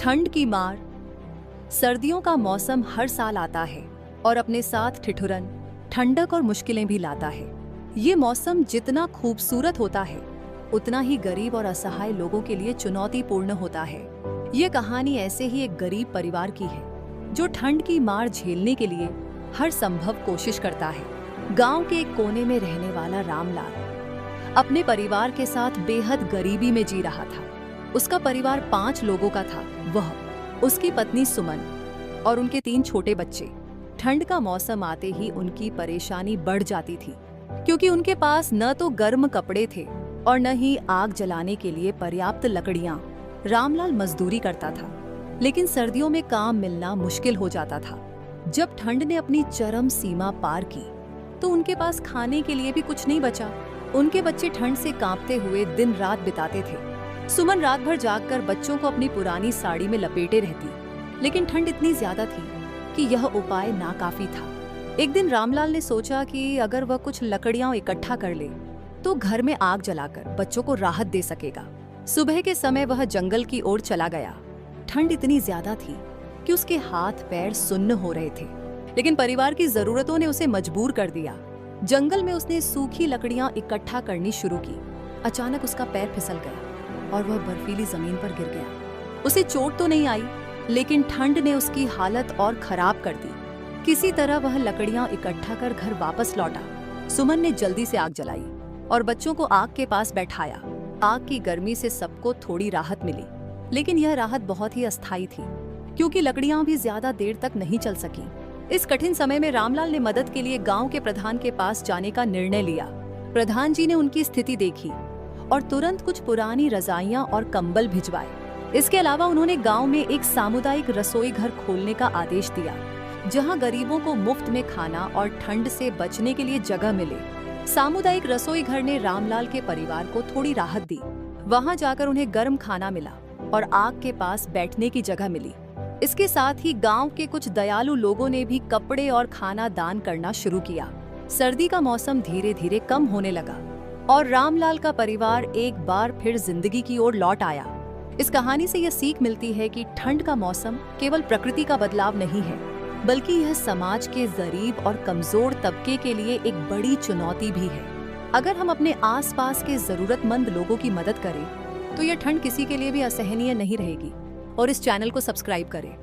ठंड की मार। सर्दियों का मौसम हर साल आता है और अपने साथ ठिठुरन, ठंडक और मुश्किलें भी लाता है। ये मौसम जितना खूबसूरत होता है, उतना ही गरीब और असहाय लोगों के लिए चुनौतीपूर्ण होता है। ये कहानी ऐसे ही एक गरीब परिवार की है, जो ठंड की मार झेलने के लिए हर संभव कोशिश करता है। गांव के एक कोने में रहने वाला रामलाल अपने परिवार के साथ बेहद गरीबी में जी रहा था। उसका परिवार 5 लोगों का था। वह, उसकी पत्नी सुमन और उनके 3 छोटे बच्चे। ठंड का मौसम आते ही उनकी परेशानी बढ़ जाती थी, क्योंकि उनके पास न तो गर्म कपड़े थे और न ही आग जलाने के लिए पर्याप्त लकड़ियां। रामलाल मजदूरी करता था, लेकिन सर्दियों में काम मिलना मुश्किल हो जाता था। जब ठंड ने अपनी चरम सीमा पार की, तो उनके पास खाने के लिए भी कुछ नहीं बचा। उनके बच्चे ठंड से कांपते हुए दिन रात बिताते थे। सुमन रात भर जागकर बच्चों को अपनी पुरानी साड़ी में लपेटे रहती, लेकिन ठंड इतनी ज्यादा थी कि यह उपाय नाकाफी था। एक दिन रामलाल ने सोचा कि अगर वह कुछ लकड़ियां इकट्ठा कर ले, तो घर में आग जलाकर बच्चों को राहत दे सकेगा। सुबह के समय वह जंगल की ओर चला गया। ठंड इतनी ज्यादा थी कि उसके हाथ पैर सुन्न हो रहे थे, लेकिन परिवार की जरूरतों ने उसे मजबूर कर दिया। जंगल में उसने सूखी लकड़ियां इकट्ठा करनी शुरू की। अचानक उसका पैर फिसल गया और वह बर्फीली जमीन पर गिर गया। उसे चोट तो नहीं आई, लेकिन ठंड ने उसकी हालत और खराब कर दी। किसी तरह वह लकड़ियां इकट्ठा कर घर वापस लौटा। सुमन ने जल्दी से आग जलाई और बच्चों को आग के पास बैठाया। आग की गर्मी से सबको थोड़ी राहत मिली, लेकिन यह राहत बहुत ही अस्थायी थी, क्योंकि लकड़ियां भी ज्यादा देर तक नहीं चल सकी। इस कठिन समय में रामलाल ने मदद के लिए गांव के प्रधान के पास जाने का निर्णय लिया। प्रधान जी ने उनकी स्थिति देखी और तुरंत कुछ पुरानी रजाइयां और कंबल भिजवाए। इसके अलावा उन्होंने गांव में एक सामुदायिक रसोई घर खोलने का आदेश दिया, जहां गरीबों को मुफ्त में खाना और ठंड से बचने के लिए जगह मिले। सामुदायिक रसोई घर ने रामलाल के परिवार को थोड़ी राहत दी। वहां जाकर उन्हें गर्म खाना मिला और आग के पास बैठने की जगह मिली। इसके साथ ही गांव के कुछ दयालु लोगों ने भी कपड़े और खाना दान करना शुरू किया। सर्दी का मौसम धीरे धीरे कम होने लगा और रामलाल का परिवार एक बार फिर जिंदगी की ओर लौट आया। इस कहानी से यह सीख मिलती है कि ठंड का मौसम केवल प्रकृति का बदलाव नहीं है, बल्कि यह समाज के गरीब और कमजोर तबके के लिए एक बड़ी चुनौती भी है। अगर हम अपने आसपास के जरूरतमंद लोगों की मदद करें, तो यह ठंड किसी के लिए भी असहनीय नहीं रहेगी। और इस चैनल को सब्सक्राइब करें।